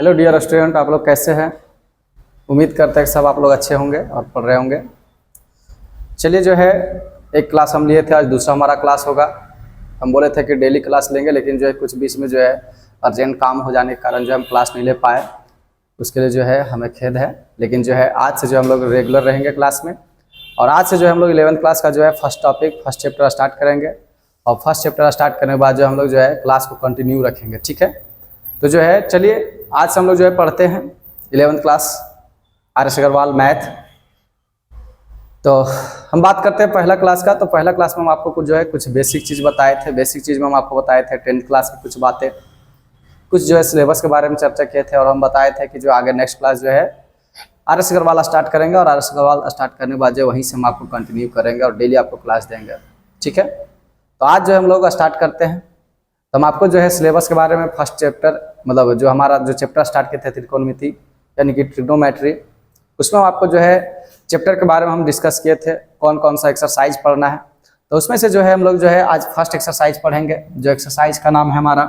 Hello dear student, आप लोग कैसे हैं। उम्मीद करते हैं कि सब आप लोग अच्छे होंगे और पढ़ रहे होंगे। चलिए जो है एक क्लास हम लिए थे, आज दूसरा हमारा क्लास होगा। हम बोले थे कि डेली क्लास लेंगे, लेकिन जो है कुछ बीच में जो है अर्जेंट काम हो जाने के कारण जो हम क्लास नहीं ले पाए। उसके लिए जो है हमें खेद है, लेकिन जो है आज से जो हम लोग रेगुलर रहेंगे क्लास में। और आज से जो है हम लोग 11th क्लास का जो है first topic first chapter start करेंगे। और फर्स्ट चैप्टर स्टार्ट करने के बाद जो हम लोग जो है क्लास को कंटिन्यू रखेंगे, ठीक है। तो जो है चलिए आज से हम लोग जो है पढ़ते हैं 11th class RS Agarwal math. तो हम बात करते हैं पहला क्लास का। तो पहला क्लास में हम आपको कुछ जो है कुछ बेसिक चीज़ बताए थे। बेसिक चीज़ में हम आपको बताए थे 10th क्लास की कुछ बातें, कुछ जो है सिलेबस के बारे में चर्चा किए थे। और हम बताए थे कि जो आगे नेक्स्ट क्लास जो है RS अग्रवाल स्टार्ट करेंगे, और RS अग्रवाल स्टार्ट करने के बाद जो वहीं से हम आपको कंटिन्यू करेंगे और डेली आपको क्लास देंगे, ठीक है। तो आज जो हम लोग स्टार्ट करते हैं। तो हम आपको जो है सिलेबस के बारे में फर्स्ट चैप्टर मतलब जो हमारा जो चैप्टर स्टार्ट किए थे त्रिकोणमिति यानी कि ट्रिग्नोमेट्री, उसमें हम आपको जो है चैप्टर के बारे में हम डिस्कस किए थे कौन कौन सा एक्सरसाइज पढ़ना है। तो उसमें से जो है हम लोग जो है आज फर्स्ट एक्सरसाइज पढ़ेंगे। जो एक्सरसाइज का नाम है हमारा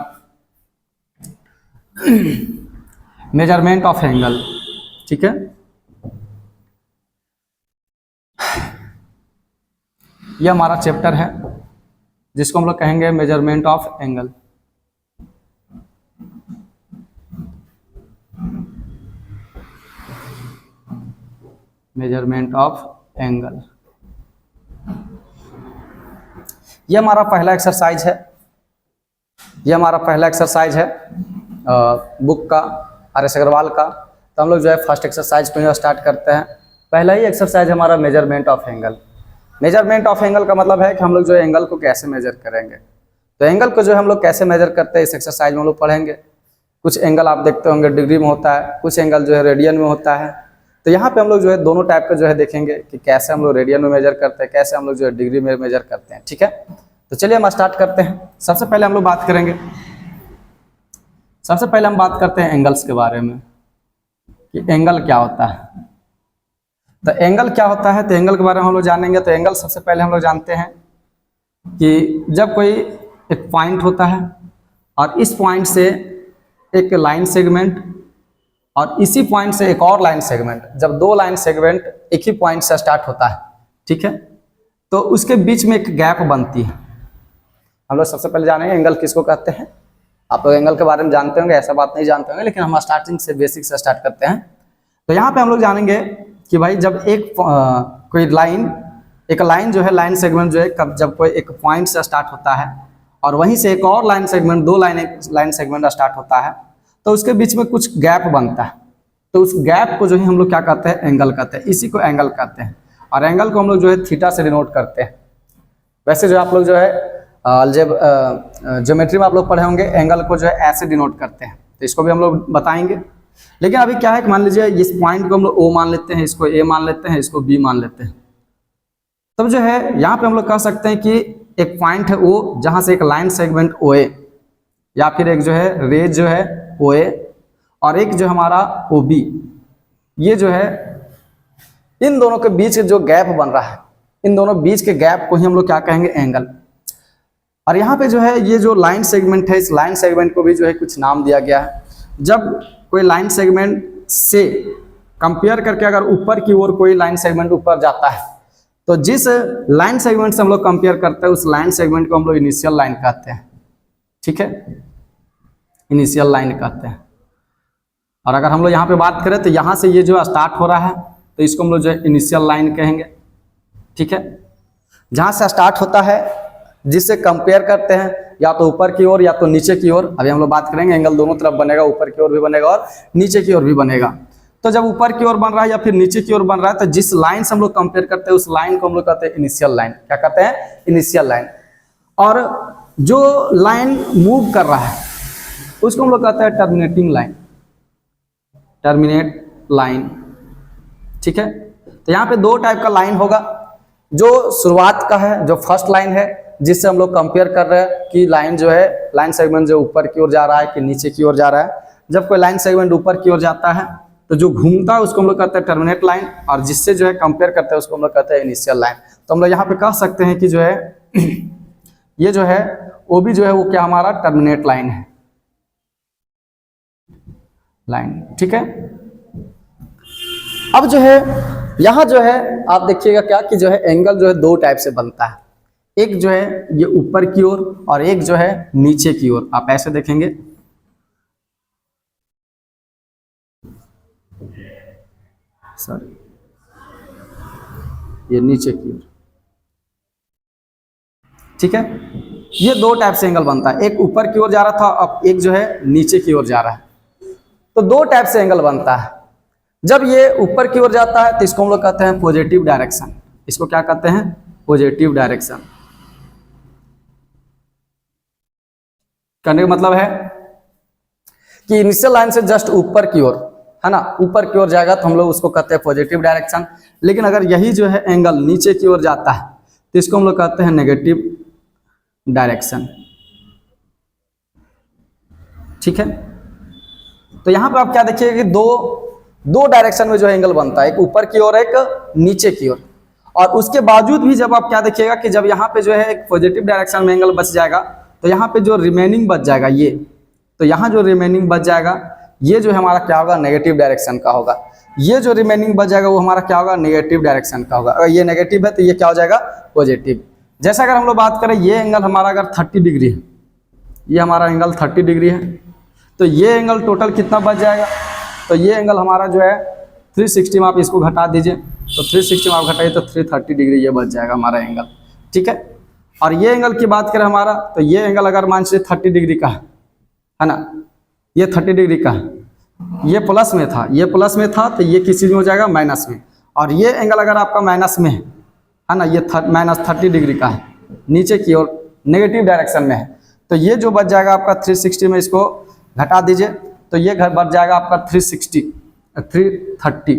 मेजरमेंट ऑफ एंगल, ठीक है। यह हमारा चैप्टर है जिसको हम लोग कहेंगे measurement of angle. Measurement of angle, ये हमारा पहला एक्सरसाइज है। ये हमारा पहला एक्सरसाइज है बुक का, RS अग्रवाल का। तो हम लोग जो है फर्स्ट एक्सरसाइज को स्टार्ट करते हैं। पहला ही एक्सरसाइज हमारा measurement of angle. Measurement of angle का मतलब है कि हम लोग जो है एंगल को कैसे मेजर करेंगे। तो एंगल को जो है हम लोग कैसे मेजर करते हैं इस एक्सरसाइज में हम लोग पढ़ेंगे। कुछ एंगल आप देखते होंगे डिग्री में होता है, कुछ एंगल जो है रेडियन में होता है। तो यहाँ पे हम लोग जो है दोनों टाइप का जो है देखेंगे कि कैसे हम लोग रेडियन में मेजर करते हैं, कैसे हम लोग जो है डिग्री में मेजर करते हैं, ठीक है। तो चलिए हम स्टार्ट करते हैं। सबसे पहले हम लोग बात करेंगे, सबसे पहले हम बात करते हैं एंगल्स के बारे में कि एंगल क्या होता है। तो एंगल क्या होता है, तो एंगल के बारे में हम लोग जानेंगे। तो एंगल सबसे पहले हम लोग जानते हैं कि जब कोई एक पॉइंट होता है और इस पॉइंट से एक लाइन सेगमेंट और इसी पॉइंट से एक और लाइन सेगमेंट, जब दो लाइन सेगमेंट एक ही पॉइंट से स्टार्ट होता है, ठीक है, तो उसके बीच में एक गैप बनती है। हम लोग सबसे पहले जानेंगे एंगल किसको कहते हैं। आप लोग एंगल के बारे में जानते होंगे, ऐसा बात नहीं जानते होंगे, लेकिन हम स्टार्टिंग से बेसिक से स्टार्ट करते हैं। तो यहाँ पे हम लोग जानेंगे कि भाई जब एक कोई लाइन, एक लाइन जो है लाइन सेगमेंट जो है जब कोई एक पॉइंट से स्टार्ट होता है और वहीं से एक और लाइन सेगमेंट, दो लाइन सेगमेंट स्टार्ट होता है, तो उसके बीच में कुछ गैप बनता है। तो उस गैप को जो है हम लोग क्या कहते हैं, एंगल कहते हैं। इसी को एंगल कहते हैं। और एंगल को हम लोग जो है थीटा से डिनोट करते हैं। वैसे जो आप लोग जो है ज्योमेट्री में आप लोग पढ़े होंगे, एंगल को जो है ऐसे डिनोट करते हैं। तो इसको भी हम लोग बताएंगे। लेकिन अभी क्या है कि मान लीजिए इस पॉइंट को हम लोग O मान लेते हैं, इसको A मान लेते हैं, इसको B मान लेते हैं। तब जो है यहाँ पे हम लोग कह सकते हैं कि एक पॉइंट है O, जहाँ से एक लाइन सेगमेंट OA या फिर एक जो है रेज जो है OA और एक जो हमारा OB, ये जो है इन दोनों के बीच जो गैप बन रहा है, इन दोनों बीच के गैप को ही हम लोग क्या कहेंगे, एंगल। और यहाँ पे जो है ये जो लाइन सेगमेंट है, इस लाइन सेगमेंट को भी जो है कुछ नाम दिया गया है। जब कोई लाइन सेगमेंट से कंपेयर करके अगर ऊपर की ओर कोई लाइन सेगमेंट ऊपर जाता है, तो जिस लाइन सेगमेंट से हम लोग कंपेयर करते हैं उस लाइन सेगमेंट को हम लोग इनिशियल लाइन कहते हैं, ठीक है, इनिशियल लाइन कहते हैं। और अगर हम लोग यहाँ पे बात करें तो यहाँ से ये जो स्टार्ट हो रहा है तो इसको हम लोग जो है इनिशियल लाइन कहेंगे, ठीक है। जहाँ से स्टार्ट होता है, जिससे कंपेयर करते हैं या तो ऊपर की ओर या तो नीचे की ओर। अभी हम लोग बात करेंगे एंगल दोनों तरफ बनेगा, ऊपर की ओर भी बनेगा और नीचे की ओर भी बनेगा। तो जब ऊपर की ओर बन रहा है या फिर नीचे की ओर बन रहा है, तो जिस लाइन से हम लोग कंपेयर करते हैं उस लाइन को हम लोग कहते हैं इनिशियल लाइन। क्या कहते हैं, इनिशियल लाइन। और जो लाइन मूव कर रहा है उसको हम लोग कहते हैं टर्मिनेटिंग लाइन, टर्मिनेट लाइन, ठीक है। तो यहाँ पे दो टाइप का लाइन होगा। जो शुरुआत का है, जो फर्स्ट लाइन है, जिससे हम लोग कंपेयर कर रहे हैं कि लाइन जो है लाइन सेगमेंट जो ऊपर की ओर जा रहा है कि नीचे की ओर जा रहा है। जब कोई लाइन सेगमेंट ऊपर की ओर जाता है तो जो घूमता है उसको हम लोग कहते हैं टर्मिनेट लाइन, और जिससे जो है कंपेयर करते हैं उसको हम लोग कहते हैं इनिशियल लाइन। तो हम लोग यहाँ पे कह सकते हैं कि जो है ये जो है OB जो है वो क्या हमारा टर्मिनेट लाइन है। लाइन, ठीक है। अब जो है यहाँ जो है आप देखिएगा क्या कि जो है एंगल जो है दो टाइप से बनता है, एक जो है ये ऊपर की ओर और एक जो है नीचे की ओर। आप ऐसे देखेंगे, सॉरी ये नीचे की ओर, ठीक है। ये दो टाइप से एंगल बनता है, एक ऊपर की ओर जा रहा था, अब एक जो है नीचे की ओर जा रहा है। तो दो टाइप से एंगल बनता है। जब ये ऊपर की ओर जाता है तो इसको हम लोग कहते हैं पॉजिटिव डायरेक्शन। इसको क्या कहते हैं? Positive direction. कहने का मतलब है कि इनिशियल लाइन से जस्ट ऊपर की ओर, है ना, ऊपर की ओर जाएगा तो हम लोग उसको कहते हैं पॉजिटिव डायरेक्शन। लेकिन अगर यही जो है एंगल नीचे की ओर जाता है तो इसको हम लोग कहते हैं नेगेटिव डायरेक्शन, ठीक है। तो यहां पर आप क्या देखिएगा कि दो डायरेक्शन में जो है एंगल बनता है, एक ऊपर की ओर एक नीचे की ओर। और उसके बावजूद भी जब आप क्या देखिएगा कि जब यहाँ पे जो है एक पॉजिटिव डायरेक्शन में एंगल बच जाएगा तो यहाँ पे जो रिमेनिंग बच जाएगा ये, तो यहाँ जो रिमेनिंग बच जाएगा ये जो है हमारा क्या होगा? नेगेटिव डायरेक्शन का होगा। ये जो रिमेनिंग बच जाएगा वो हमारा क्या होगा? नेगेटिव डायरेक्शन का होगा। अगर ये नेगेटिव है तो ये क्या हो जाएगा? पॉजिटिव। जैसा अगर हम लोग बात करें, ये एंगल हमारा अगर 30 डिग्री है, ये हमारा एंगल 30 डिग्री है, तो ये एंगल टोटल कितना बच जाएगा? तो ये एंगल हमारा जो है 360 में आप इसको घटा दीजिए, तो 360 में आप घटाइए तो 330 डिग्री ये बच जाएगा हमारा एंगल, ठीक है। और ये एंगल की बात करें हमारा, तो ये एंगल अगर मान लीजिए 30 डिग्री का है ना, ये 30 डिग्री का है, ये प्लस में था, ये प्लस में था, तो ये किस चीज़ में हो जाएगा? माइनस में। और ये एंगल अगर आपका माइनस में है ना, ये -30 डिग्री का है, नीचे की ओर नेगेटिव डायरेक्शन में है, तो ये जो बच जाएगा आपका 360 में इसको घटा दीजिए तो ये घर बच जाएगा आपका 330।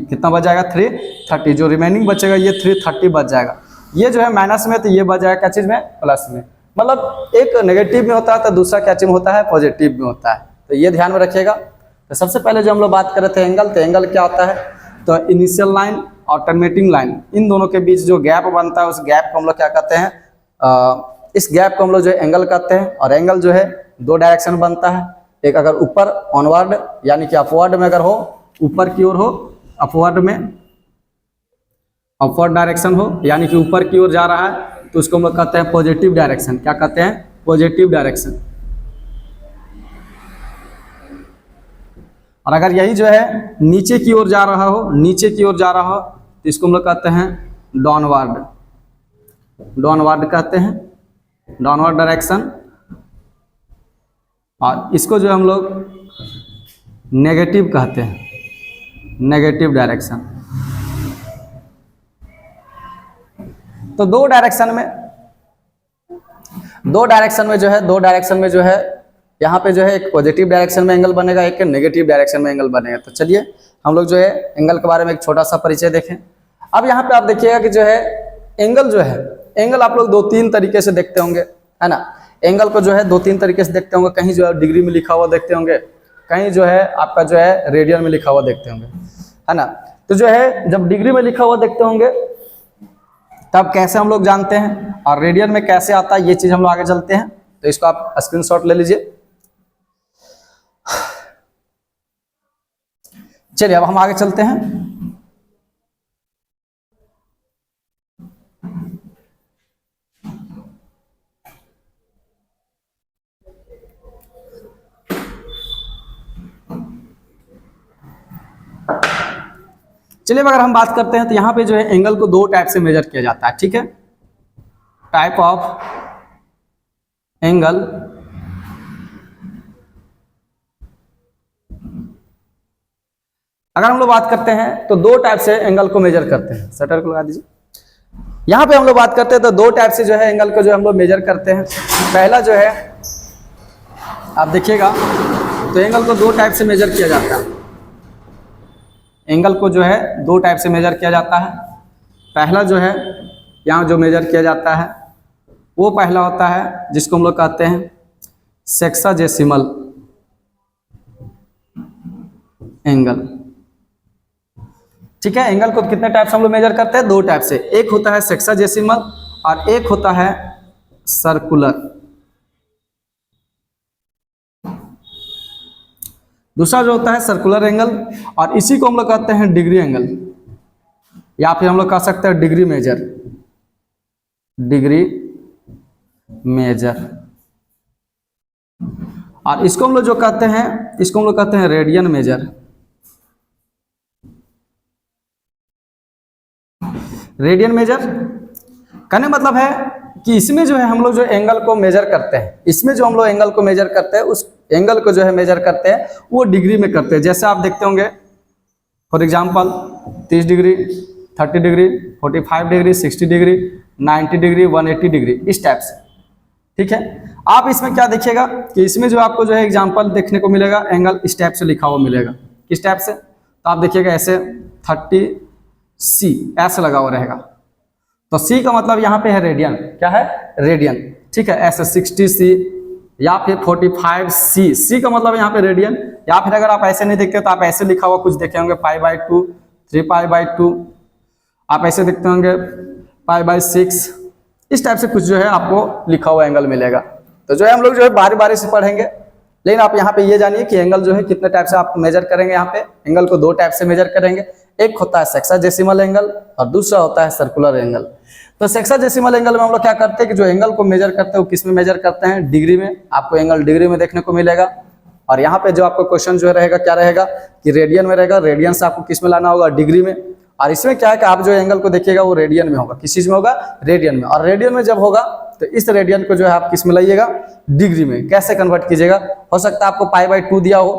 कितना बच जाएगा? 330। जो रिमेनिंग बचेगा ये 330 बच जाएगा। ये जो है माइनस में, तो ये बच जाएगा क्या चीज़ में? प्लस में। मतलब एक नेगेटिव में होता है तो दूसरा क्या चीज में होता है? पॉजिटिव में होता है। तो ये ध्यान में रखिएगा। तो सबसे पहले जो हम लोग बात कर रहे थे एंगल, तो एंगल क्या होता है? तो इनिशियल लाइन और टर्मिनेटिंग लाइन, इन दोनों के बीच जो गैप बनता है उस गैप को हम लोग क्या कहते हैं? इस गैप को हम लोग जो है एंगल कहते हैं। और एंगल जो है दो डायरेक्शन बनता है, एक अगर ऊपर ऑनवर्ड यानी कि अपवर्ड में अगर हो, ऊपर की ओर हो, अपवर्ड में अपवर्ड डायरेक्शन हो यानी कि ऊपर की ओर जा रहा है, तो उसको हम लोग कहते हैं पॉजिटिव डायरेक्शन। क्या कहते हैं? Positive direction. और अगर यही जो है नीचे की ओर जा रहा हो, नीचे की ओर जा रहा हो, तो इसको हम लोग कहते हैं डाउनवर्ड। डाउनवर्ड कहते हैं, डाउनवर्ड डायरेक्शन। और इसको जो हम लोग नेगेटिव कहते हैं, नेगेटिव डायरेक्शन। तो दो डायरेक्शन में जो है यहाँ पे जो है एक पॉजिटिव डायरेक्शन में एंगल बनेगा, एक नेगेटिव डायरेक्शन में एंगल बनेगा। तो चलिए हम लोग जो है एंगल के बारे में एक छोटा सा परिचय देखें। अब यहाँ पे आप देखिएगा कि जो है एंगल जो है, एंगल आप लोग दो तीन तरीके से देखते होंगे, है ना। एंगल को जो है दो तीन तरीके से देखते होंगे। कहीं जो है डिग्री में लिखा हुआ देखते होंगे, कहीं जो है आपका जो है रेडियन में लिखा हुआ देखते होंगे, है ना। तो जो है जब डिग्री में लिखा हुआ देखते होंगे तब कैसे हम लोग जानते हैं, और रेडियन में कैसे आता है, ये चीज हम लोग आगे चलते हैं। तो इसको आप स्क्रीनशॉट ले लीजिए। चलिए अब हम आगे चलते हैं। चलिए अगर हम बात करते हैं तो यहाँ पे जो है एंगल को दो टाइप से मेजर किया जाता है, ठीक है। टाइप ऑफ एंगल, अगर हम लोग बात करते हैं तो दो टाइप से एंगल को मेजर करते हैं। शटर को लगा दीजिए। यहाँ पे हम लोग बात करते हैं तो दो टाइप से जो है एंगल को जो हम लोग मेजर करते हैं। पहला जो है आप देखिएगा तो एंगल को दो टाइप से मेजर किया जाता है। एंगल को जो है दो टाइप से मेजर किया जाता है। पहला जो है यहाँ जो मेजर किया जाता है वो पहला होता है जिसको हम लोग कहते हैं सेक्साजेसिमल एंगल, ठीक है। एंगल को कितने टाइप से हम लोग मेजर करते हैं? दो टाइप से। एक होता है सेक्साजेसिमल और एक होता है सर्कुलर। दूसरा जो होता है सर्कुलर एंगल, और इसी को हम लोग कहते हैं डिग्री एंगल, या फिर हम लोग कह सकते हैं डिग्री मेजर, डिग्री मेजर। और इसको हम लोग जो कहते हैं, इसको हम लोग कहते हैं रेडियन मेजर। रेडियन मेजर कहने मतलब है कि इसमें जो है हम लोग जो एंगल को मेजर करते हैं, इसमें जो हम लोग एंगल को मेजर करते हैं, उस एंगल को जो है मेजर करते हैं वो डिग्री में करते हैं। जैसे आप देखते होंगे for example 30 degree, 30 degree, 45 degree, 60 degree, 90 degree, 180 degree, इस टाइप से। ठीक है, आप इसमें क्या देखिएगा कि इसमें जो आपको जो है एग्जांपल देखने को मिलेगा, एंगल इस टाइप से लिखा हुआ मिलेगा। किस टाइप से? तो आप देखिएगा ऐसे 30C ऐसे लगा हुआ रहेगा, तो C का मतलब यहाँ पे है रेडियन। क्या है? रेडियन। ठीक है, ऐसे 60C या फिर 45C, C का मतलब यहाँ पे रेडियन। या फिर अगर आप ऐसे नहीं देखते तो आप ऐसे लिखा हुआ कुछ देखे होंगे π/2, 3π/2, आप ऐसे देखते होंगे π/6, इस टाइप से कुछ जो है आपको लिखा हुआ एंगल मिलेगा। तो जो है हम लोग जो है बारी बारी से पढ़ेंगे, लेकिन आप यहाँ पे ये जानिए कि एंगल जो है कितने टाइप से आप मेजर करेंगे। यहाँ पे एंगल को 2 टाइप से मेजर करेंगे, एक होता है सेक्साडेसिमल एंगल और दूसरा होता है सर्कुलर एंगल। तो सेक्साडेसिमल एंगल में हम लोग क्या करते हैं कि जो एंगल को मेजर करते हैं वो किस में मेजर करते हैं? डिग्री में। आपको एंगल डिग्री में देखने को मिलेगा। और यहाँ पे जो आपको क्वेश्चन जो रहेगा क्या रहेगा कि रेडियन में रहेगा, रेडियन से आपको किस में लाना होगा? डिग्री में। और इसमें क्या है कि आप जो एंगल को देखिएगा वो रेडियन में होगा। किस चीज में होगा? रेडियन में। और रेडियन में जब होगा तो इस रेडियन को जो है आप किस में लाइएगा? डिग्री में। कैसे कन्वर्ट कीजिएगा? हो सकता है आपको π/2 दिया हो,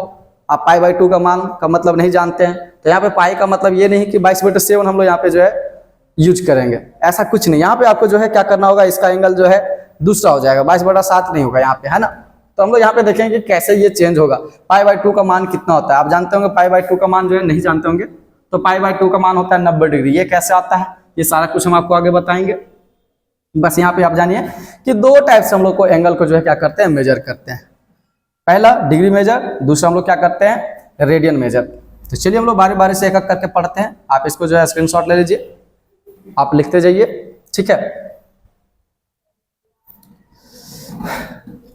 आप π/2 का मान का मतलब नहीं जानते हैं, तो यहाँ पे पाई का मतलब ये नहीं कि 22/7 हम लोग यहाँ पे जो है यूज करेंगे, ऐसा कुछ नहीं। यहाँ पे आपको जो है क्या करना होगा, इसका एंगल जो है दूसरा हो जाएगा, 22/7 नहीं होगा यहाँ पे, है ना। तो हम लोग यहाँ पे देखेंगे कि कैसे ये चेंज होगा। π/2 का मान कितना होता है? आप जानते होंगे π/2 का मान जो है, नहीं जानते होंगे तो π/2 का मान होता है 90 डिग्री। ये कैसे आता है, ये सारा कुछ हम आपको आगे बताएंगे। बस यहाँ पे आप जानिए कि 2 टाइप से हम लोग को एंगल को जो है क्या करते हैं? मेजर करते हैं। पहला डिग्री मेजर, दूसरा हम लोग क्या करते हैं? Radian major. तो चलिए हम लोग बारी बारी से एक एक करके पढ़ते हैं। आप इसको जो है स्क्रीनशॉट ले लीजिए, आप लिखते जाइए। ठीक है,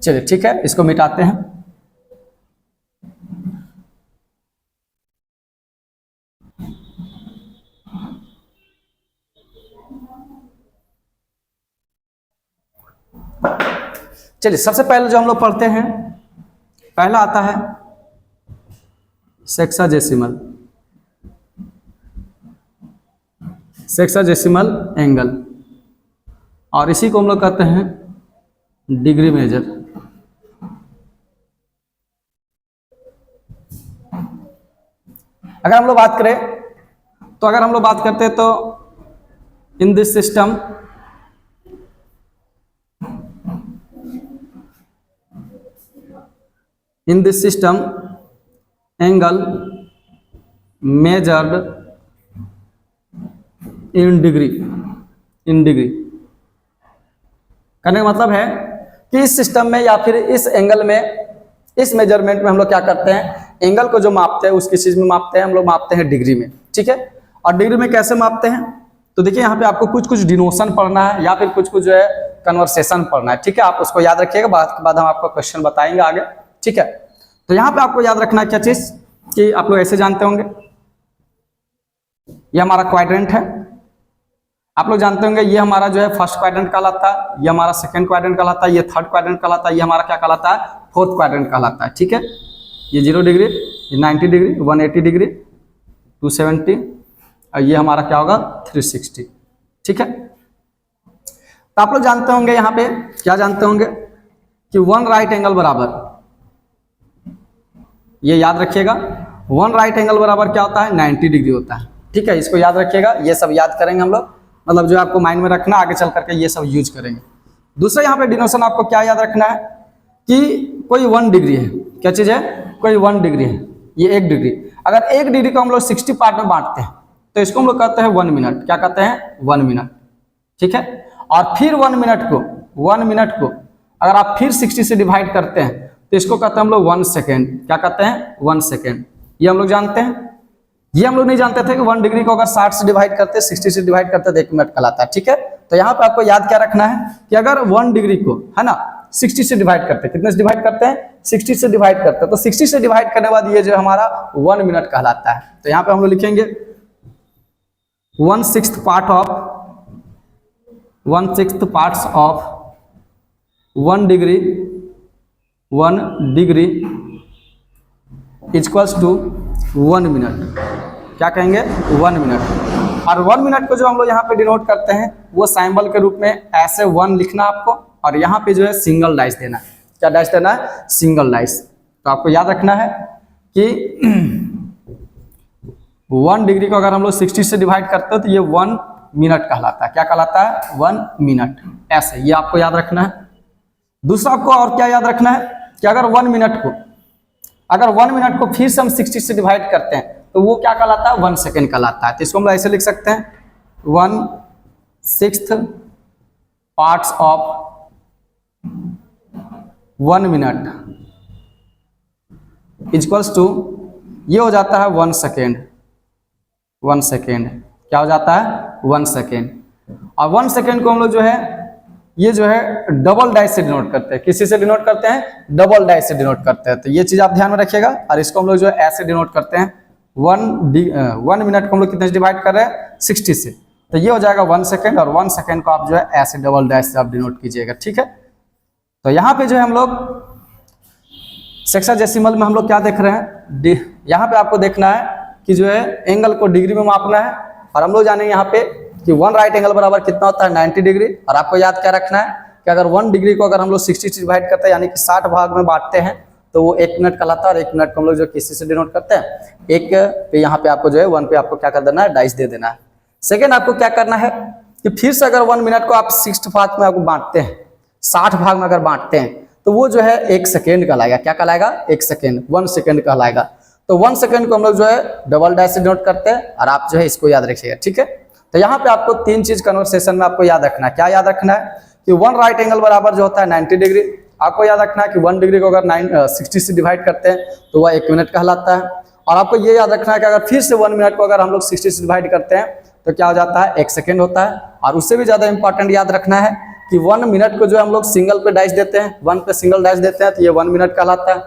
चलिए ठीक है, इसको मिटाते हैं। चलिए सबसे पहले जो हम लोग पढ़ते हैं, पहला आता है सेक्साडेसिमल, सेक्साडेसिमल एंगल, और इसी को हम लोग कहते हैं डिग्री मेजर। अगर हम लोग बात करें तो अगर हम लोग बात करते हैं तो in this system angle measured in degree, कहने का मतलब है कि इस सिस्टम में या फिर इस एंगल में, इस मेजरमेंट में हम लोग क्या करते हैं? एंगल को जो मापते हैं उसकी चीज में मापते हैं, हम लोग मापते हैं डिग्री में। ठीक है, और डिग्री में कैसे मापते हैं? तो देखिए यहाँ पे आपको कुछ कुछ डिनोशन पढ़ना है या फिर कुछ कुछ जो है कन्वर्सेशन पढ़ना है। ठीक है, आप उसको याद रखिएगा, बाद हम आपको क्वेश्चन बताएंगे आगे। ठीक है, तो यहाँ पे आपको याद रखना है क्या चीज कि आप लोग ऐसे जानते होंगे, ये हमारा क्वाड्रेंट है। आप लोग जानते होंगे ये हमारा जो है फर्स्ट क्वाड्रेंट कहलाता है, ये हमारा सेकंड क्वाड्रेंट कहलाता है, ये थर्ड क्वाड्रेंट कहलाता है, ये हमारा क्या कहलाता है? फोर्थ क्वाड्रेंट कहलाता है। ठीक है, ये 0 डिग्री, ये 90 डिग्री, 180 डिग्री, 270, और ये हमारा क्या होगा? 360। ठीक है, तो आप लोग जानते होंगे यहाँ पे क्या जानते होंगे कि 1 राइट एंगल बराबर, ये याद रखिएगा, 1 राइट एंगल बराबर क्या होता है? 90 डिग्री होता है। ठीक है, इसको याद रखिएगा, ये सब याद करेंगे हम लोग, मतलब जो आपको माइंड में रखना, आगे चल करके ये सब यूज करेंगे। दूसरा यहाँ पे डिनोशन आपको क्या याद रखना है कि कोई 1 डिग्री है, क्या चीज है? कोई 1 डिग्री है, ये 1 डिग्री। अगर 1 डिग्री को हम लोग 60 पार्ट में बांटते हैं तो इसको हम लोग कहते हैं 1 मिनट। क्या कहते हैं? 1 मिनट। ठीक है, और फिर 1 मिनट को अगर आप फिर 60 से डिवाइड करते हैं तो इसको कहते हैं हम लोग 1 सेकेंड। क्या कहते हैं? 1 सेकेंड। ये हम लोग जानते हैं। ये हम लोग नहीं जानते थे कि 1 डिग्री को अगर 60 से डिवाइड करते, 60 से डिवाइड करते तो 1 मिनट कहलाता है। ठीक है, तो यहाँ पे आपको याद क्या रखना है कि अगर 1 डिग्री को, है ना, 60 से डिवाइड करते हैं। कितने से डिवाइड करते हैं? 60 से डिवाइड करते हैं। तो 60 से डिवाइड करने के बाद ये जो हमारा 1 मिनट कहलाता है। तो यहाँ पे हम लोग लिखेंगे 1/6 part of 1/6 parts of 1 degree equals to 1 minute. क्या कहेंगे? 1 मिनट। और 1 मिनट को जो हम लोग यहाँ पे डिनोट करते हैं वो सिंबल के रूप में ऐसे 1 लिखना आपको, और यहाँ पे जो है सिंगल डाइस देना है। क्या डाइस देना है? Single dice. तो आपको याद रखना है कि 1 डिग्री को अगर हम लोग 60 से डिवाइड करते हो तो ये 1 मिनट कहलाता है। क्या कहलाता है? 1 मिनट। ऐसे ये आपको याद रखना है। दूसरा आपको और क्या याद रखना है कि अगर 1 मिनट को फिर से हम 60 से डिवाइड करते हैं तो वो क्या कहलाता है? 1 सेकेंड कहलाता है। तो इसको हम लोग ऐसे लिख सकते हैं 1/6 parts of 1 minute equals to, ये हो जाता है 1 सेकेंड। 1 सेकेंड क्या हो जाता है? 1 सेकेंड। और 1 सेकेंड को हम लोग जो है ये जो है डबल डाइस से डिनोट करते हैं। किसी से डिनोट करते हैं? डबल डाइस से डिनोट करते हैं। तो ये चीज आप ध्यान में रखिएगा। और इसको हम लोग जो है ऐसे डिनोट करते हैं 1 मिनट को हम लोग कितने से डिवाइड कर रहे हैं? 60 से। तो ये हो जाएगा 1 सेकेंड, और 1 सेकेंड को आप जो है ऐसे डबल डाइस से आप डिनोट कीजिएगा। ठीक है। तो यहाँ पे जो है हम लोग सेक्साडेसिमल में हम लोग क्या देख रहे हैं? यहाँ पे आपको देखना है कि जो है एंगल को डिग्री में मापना है, और हम लोग जानेंगे यहाँ पे कि 1 राइट एंगल बराबर कितना होता है? 90 डिग्री। और आपको याद क्या रखना है कि अगर 1 डिग्री को अगर हम लोग 60 से डिवाइड करते हैं यानी कि 60 भाग में बांटते हैं तो वो 1 मिनट कहलाता है। और 1 मिनट को हम लोग जो किसी से डिनोट करते हैं, 1 पे यहाँ पे आपको जो है 1 पे आपको क्या कर देना है? डाइस दे देना है। सेकेंड आपको क्या करना है कि फिर से अगर 1 मिनट को आप 60 भाग में आपको बांटते हैं, 60 भाग में अगर बांटते हैं तो वो जो है 1 सेकेंड कहलाएगा। क्या कहलाएगा? 1 सेकेंड। 1 सेकेंड कहलाएगा। तो 1 सेकेंड को हम लोग जो है डबल डाइस से डिनोट करते हैं, और आप जो है इसको याद रखिएगा। ठीक है। तो यहाँ पे आपको 3 चीज कन्वर्सेशन में आपको याद रखना है। क्या याद रखना है कि 1 राइट एंगल बराबर जो होता है 90 डिग्री। आपको याद रखना है कि 1 डिग्री को अगर 60 से डिवाइड करते हैं तो वह 1 मिनट कहलाता है। और आपको ये याद रखना है कि अगर फिर से 1 मिनट को अगर हम लोग 60 से डिवाइड करते हैं तो क्या हो जाता है? 1 सेकेंड होता है। और उससे भी ज्यादा इंपॉर्टेंट याद रखना है कि 1 मिनट को जो हम लोग सिंगल पे डाइस देते हैं, 1 पे सिंगल डाइस देते हैं तो ये 1 मिनट कहलाता है।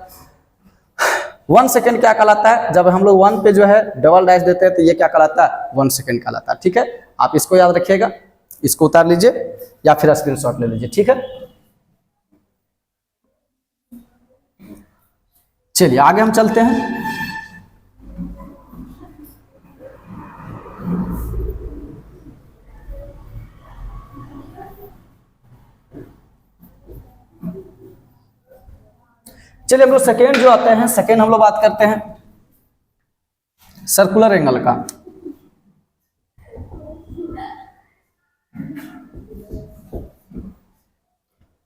1 सेकेंड क्या कहलाता है? जब हम लोग 1 पे जो है डबल डाइस देते हैं तो ये क्या कहलाता है? 1 सेकेंड कहलाता है। ठीक है। आप इसको याद रखिएगा, इसको उतार लीजिए या फिर स्क्रीनशॉट ले लीजिए। ठीक है। चलिए आगे हम चलते हैं। चलिए हम लोग सेकेंड जो आते हैं, सेकेंड हम लोग बात करते हैं सर्कुलर एंगल का।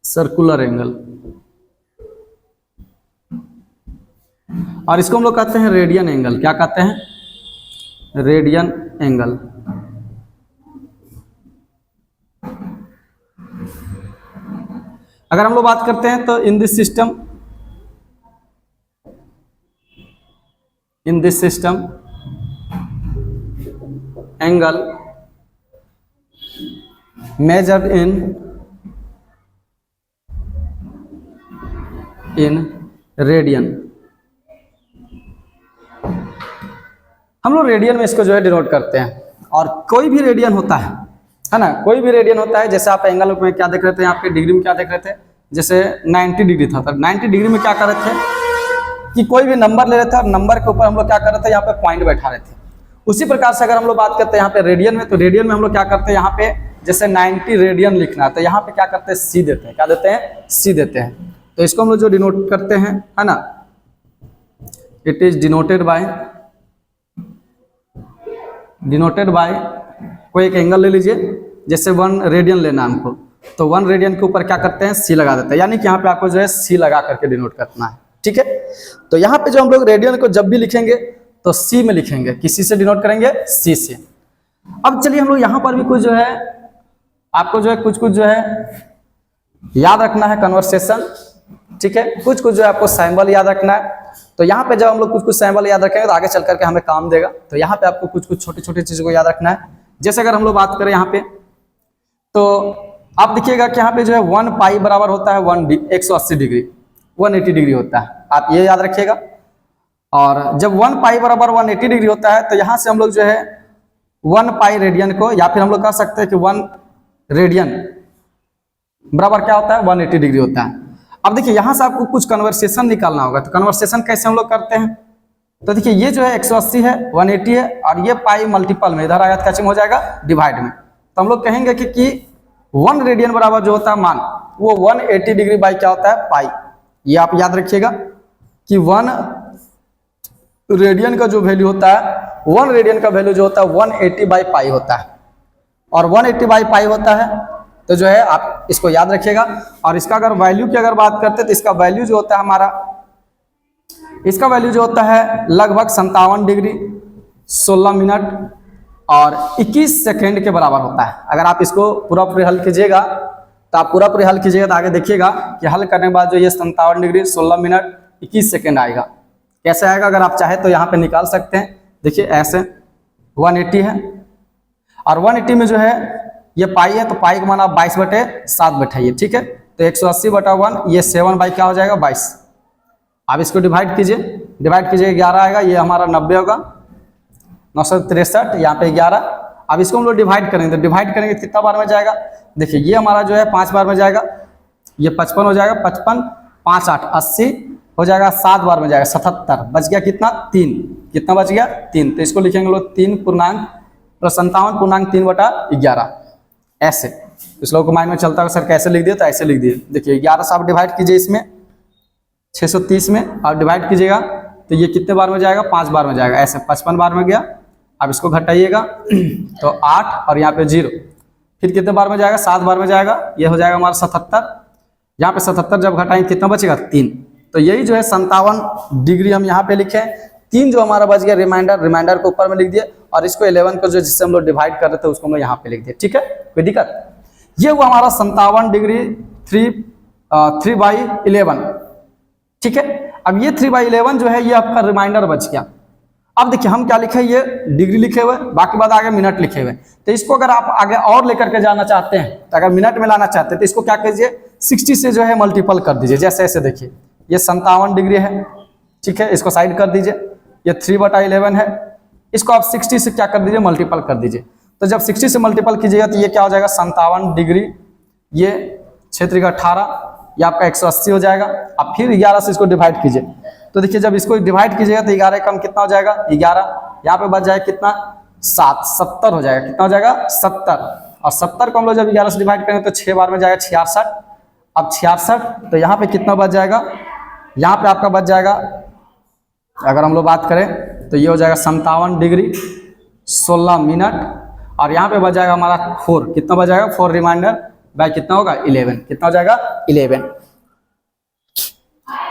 सर्कुलर एंगल, और इसको हम लोग कहते हैं रेडियन एंगल। क्या कहते हैं? Radian angle. अगर हम लोग बात करते हैं तो in this system angle measured in radian. हम लोग रेडियन में इसको जो है डिनोट करते हैं। और कोई भी रेडियन होता है ना, कोई भी रेडियन होता है। जैसे आप एंगल में क्या देख रहे थे? यहाँ पे डिग्री में क्या देख रहे थे? जैसे 90 डिग्री था, तो 90 डिग्री में क्या कर रहे थे कि कोई भी नंबर ले रहे थे और नंबर के ऊपर हम लोग क्या कर रहे थे? यहाँ पे पॉइंट बैठा रहे थे। उसी प्रकार से अगर हम लोग बात करते हैं यहाँ पे रेडियन में, तो रेडियन में हम लोग क्या करते हैं? यहाँ पे जैसे 90 रेडियन लिखना है तो यहाँ पे क्या करते हैं? सी देते हैं। क्या देते हैं? सी देते हैं। तो इसको हम लोग जो डिनोट करते हैं, है ना, इट इज डिनोटेड बाय कोई एक एंगल ले लीजिए, जैसे 1 रेडियन लेना हमको, तो 1 रेडियन के ऊपर क्या करते हैं? सी लगा देते हैं। यानी कि यहाँ पे आपको जो है सी लगा करके डिनोट करना है। ठीक है। तो यहाँ पे जो हम लोग रेडियन को जब भी लिखेंगे तो सी में लिखेंगे। किसी से डिनोट करेंगे? सी से। अब चलिए हम लोग यहाँ पर भी कुछ जो है आपको जो है कुछ जो है याद रखना है कन्वर्सेशन। ठीक है। कुछ जो है आपको सिंबल याद रखना है। तो यहाँ पे जब हम लोग कुछ सिंबल याद रखेंगे तो आगे चल करके हमें काम देगा। तो यहाँ पे आपको कुछ छोटी छोटी चीजों को याद रखना है। जैसे अगर हम लोग बात करें यहाँ पे, तो आप देखिएगा कि यहाँ पे जो है 1 पाई बराबर होता है 180 डिग्री, 180 डिग्री होता है, आप ये याद रखिएगा। और जब 1 पाई बराबर 180 डिग्री होता है तो यहाँ से हम लोग जो है 1 पाई रेडियन को, या फिर हम लोग कह सकते हैं कि 1 रेडियन बराबर क्या होता है 180 डिग्री होता है। अब देखिए यहाँ से आपको कुछ कन्वर्सेशन निकालना होगा, तो कन्वर्सेशन कैसे हम लोग करते हैं, तो देखिए ये जो है 180 है, 180 है, और ये पाई मल्टीपल में इधर आएगा तो कैचिंग हो जाएगा डिवाइड में, तो हम लोग कहेंगे कि 1 रेडियन बराबर जो होता है मान वो 180 डिग्री बाई क्या होता है पाई। ये आप याद रखिएगा कि 1 रेडियन का जो वैल्यू होता है, 1 रेडियन का वैल्यू जो होता है 180 बाई पाई होता है, और 180 बाई पाई होता है, तो जो है आप इसको याद रखिएगा। और इसका अगर वैल्यू की अगर बात करते हैं तो इसका वैल्यू जो होता है हमारा, इसका वैल्यू जो होता है लगभग 57 डिग्री 16 मिनट और 21 सेकेंड के बराबर होता है। अगर आप इसको पूरा पूरी हल कीजिएगा तो आप पूरा पूरी हल कीजिएगा तो आगे देखिएगा कि हल करने के बाद जो ये 57 डिग्री 16 मिनट 21 सेकेंड आएगा। कैसे आएगा अगर आप चाहे तो यहाँ पे निकाल सकते हैं। देखिए ऐसे 180 है और 180 में जो है ये पाई है, तो पाई का मान आप 22/7 बैठाइए, ठीक है। तो 180/1 ये 7 बाई क्या हो जाएगा 22। आप इसको डिवाइड कीजिए, 11 आएगा, ये हमारा 90 होगा, 963, यहाँ पे 11। अब इसको हम लोग डिवाइड करेंगे, तो डिवाइड करेंगे कितना बार में जाएगा, देखिए ये हमारा जो है 5 बार में जाएगा, ये 55 हो जाएगा, 55 5 8 80 हो जाएगा, 7 बार में जाएगा 77, बच गया कितना 3, कितना बच गया 3। तो इसको लिखेंगे लोग 57.3/11 ऐसे। इस लोगों को माइंड में चलता है सर कैसे लिख दिया, तो ऐसे लिख दिए। देखिए 11 से आप डिवाइड कीजिए इसमें 630 में आप डिवाइड कीजिएगा तो ये कितने बार में जाएगा 5 बार में जाएगा, ऐसे 55 बार में गया। अब इसको घटाइएगा तो 8 और यहाँ पे 0, फिर कितने बार में जाएगा 7 बार में जाएगा, ये हो जाएगा हमारा 77। यहाँ पे 77 जब घटाएंगे कितना बचेगा 3। तो यही जो है 57 डिग्री हम यहाँ पे लिखे, 3 जो हमारा बच गया रिमाइंडर को ऊपर में लिख दिए, और इसको 11 को जो जिससे हम लोग डिवाइड कर रहे थे उसको हम लोग यहाँ पे लिख दिए, ठीक है, कोई दिक्कत। ये हुआ हमारा 57 डिग्री 3/11, ठीक है। अब ये 3/11 जो है ये आपका रिमाइंडर बच गया। अब देखिए हम क्या लिखे, ये डिग्री लिखे हुए, बाकी बाद आगे मिनट लिखे हुए। तो इसको अगर आप आगे और लेकर के जाना चाहते हैं, तो अगर मिनट में लाना चाहते हैं तो इसको क्या कीजिए 60 से जो है मल्टीपल कर दीजिए। जैसे ऐसे देखिए ये 57 डिग्री है, ठीक है, इसको साइड कर दीजिए, ये 3/11 है, इसको आप 60 से क्या कर दीजिए मल्टीपल कर दीजिए। तो जब 60 से मल्टीपल कीजिएगा तो ये क्या हो जाएगा 57 डिग्री, ये 6×18, ये आपका 180 हो जाएगा। अब फिर 11 से इसको डिवाइड कीजिए, तो देखिए जब इसको डिवाइड कीजिएगा तो 11 कम कितना हो जाएगा 11, यहाँ पे बच जाएगा कितना 7, 70 हो जाएगा, कितना हो जाएगा 70। और 70 को हम लोग जब 11 से डिवाइड करेंगे तो 6 बार में जाएगा 66। अब 66 तो यहाँ पे कितना बच जाएगा, यहाँ पे आपका बच जाएगा, अगर हम लोग बात करें तो ये हो जाएगा 57 डिग्री 16 मिनट, और यहाँ पे बच जाएगा हमारा 4, कितना बच जाएगा 4 रिमाइंडर बाय कितना होगा 11, कितना हो जाएगा 11।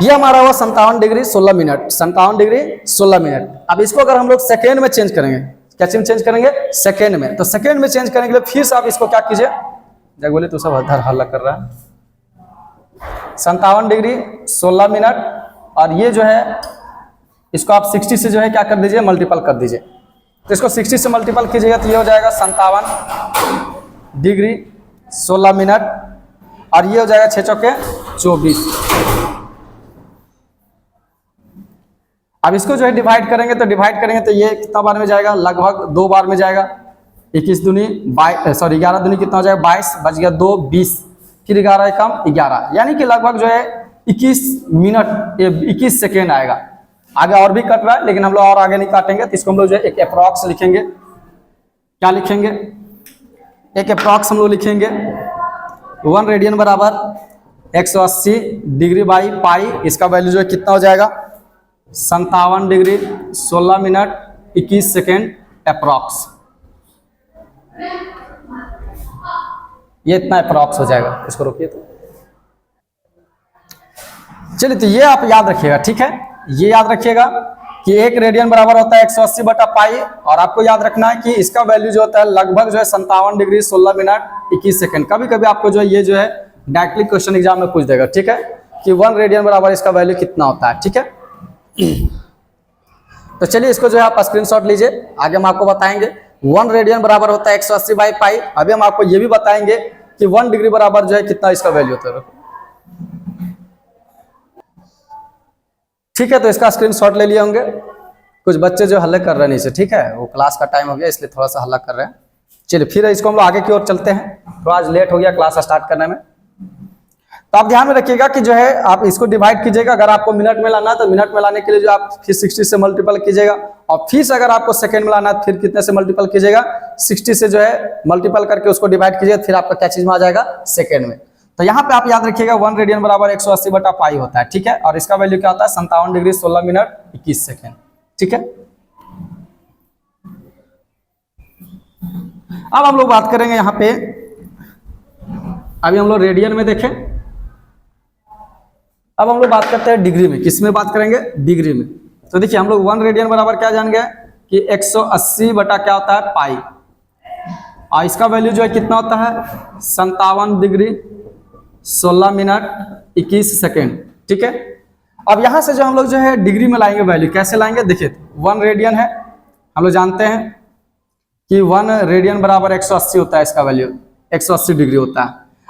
ये हमारा हुआ 57 डिग्री 16 मिनट, 57 डिग्री 16 मिनट। अब इसको अगर हम लोग सेकेंड में चेंज करेंगे, कैसे में चेंज करेंगे सेकेंड में, तो सेकेंड में चेंज करने के लिए फिर से आप इसको क्या कीजिए, जब बोले तो सब हर हल्ला कर रहा है, 57 डिग्री 16 मिनट, और ये जो है इसको आप 60 से जो है क्या कर दीजिए मल्टीपल कर दीजिए। तो इसको 60 से मल्टीपल कीजिएगा तो ये हो जाएगा 57 डिग्री 16 मिनट, और ये हो जाएगा 6 चौके 24। अब इसको जो है डिवाइड करेंगे तो तो ये कितना बार में जाएगा, लगभग 2 बार में जाएगा। 21 दूनी 11 दूनी कितना हो जाएगा 22, बच गया 2 20, फिर 11 कम 11, यानी कि लगभग जो है 21 मिनट 21 सेकेंड आएगा। आगे और भी कट रहा है लेकिन हम लोग और आगे नहीं काटेंगे, तो इसको हम लोग जो है एक अप्रॉक्स लिखेंगे। क्या लिखेंगे, एक अप्रॉक्स हम लोग लिखेंगे 1 रेडियन बराबर 180 डिग्री बाई पाई, इसका वैल्यू जो है कितना हो जाएगा 57 डिग्री 16 मिनट 21 सेकेंड अप्रॉक्स। ये इतना अप्रॉक्स हो जाएगा, इसको रोकिए तो। चलिए तो ये आप याद रखिएगा, ठीक है, ये याद रखिएगा कि 1 रेडियन बराबर होता है 180/पाई, और आपको याद रखना है कि इसका वैल्यू जो होता है लगभग जो है 57 डिग्री 16 मिनट 21 सेकेंड। कभी कभी आपको जो है ये जो है डायरेक्टली क्वेश्चन एग्जाम में पूछ देगा, ठीक है, कि 1 रेडियन बराबर इसका वैल्यू कितना होता है, ठीक है। तो चलिए इसको जो है आप स्क्रीनशॉट लीजिए, आगे हम आपको बताएंगे 1 रेडियन बराबर होता है 180/पाई। अभी हम आपको ये भी बताएंगे कि 1 डिग्री बराबर जो है कितना इसका वैल्यू होता है। ठीक है, तो इसका स्क्रीनशॉट ले लिए होंगे। कुछ बच्चे जो हल्ला कर रहे हैं नीचे, ठीक है, वो क्लास का टाइम हो गया इसलिए थोड़ा सा हल्ला कर रहे हैं। चलिए फिर इसको हम लोग आगे की ओर चलते हैं, थोड़ा आज लेट हो गया क्लास स्टार्ट करने में। तो आप ध्यान में रखिएगा कि जो है आप इसको डिवाइड कीजिएगा। अगर आपको मिनट में लाना है तो मिनट में लाने के लिए जो आप फिर 60 से मल्टीपल कीजिएगा, और फिर अगर आपको सेकंड में लाना है फिर कितने से मल्टीपल कीजिएगा, 60 से जो है मल्टीपल करके उसको डिवाइड कीजिएगा, फिर आपका क्या चीज में आ जाएगा, सेकंड में। तो यहाँ पे आप याद रखिएगा 1 रेडियन बराबर 180 बटा पाई होता है, ठीक है, और इसका वैल्यू क्या होता है 57 डिग्री 16 मिनट 21 सेकेंड, ठीक है। अब हम लोग बात करेंगे यहाँ पे, अभी हम लोग रेडियन में देखें, अब हम लोग बात करते हैं डिग्री में। किस में बात करेंगे, डिग्री में। तो देखिए हम लोग 1 रेडियन बराबर क्या जान गए कि 180 बटा क्या होता है पाई, और इसका वैल्यू जो है कितना होता है 57 डिग्री 16 मिनट 21 सेकेंड, ठीक है। अब यहां से जो हम लोग जो है डिग्री में लाएंगे वैल्यू, कैसे लाएंगे, देखिए 1 रेडियन है, हम लोग जानते हैं कि 1 रेडियन बराबर 180 होता है, इसका वैल्यू 180 डिग्री होता है।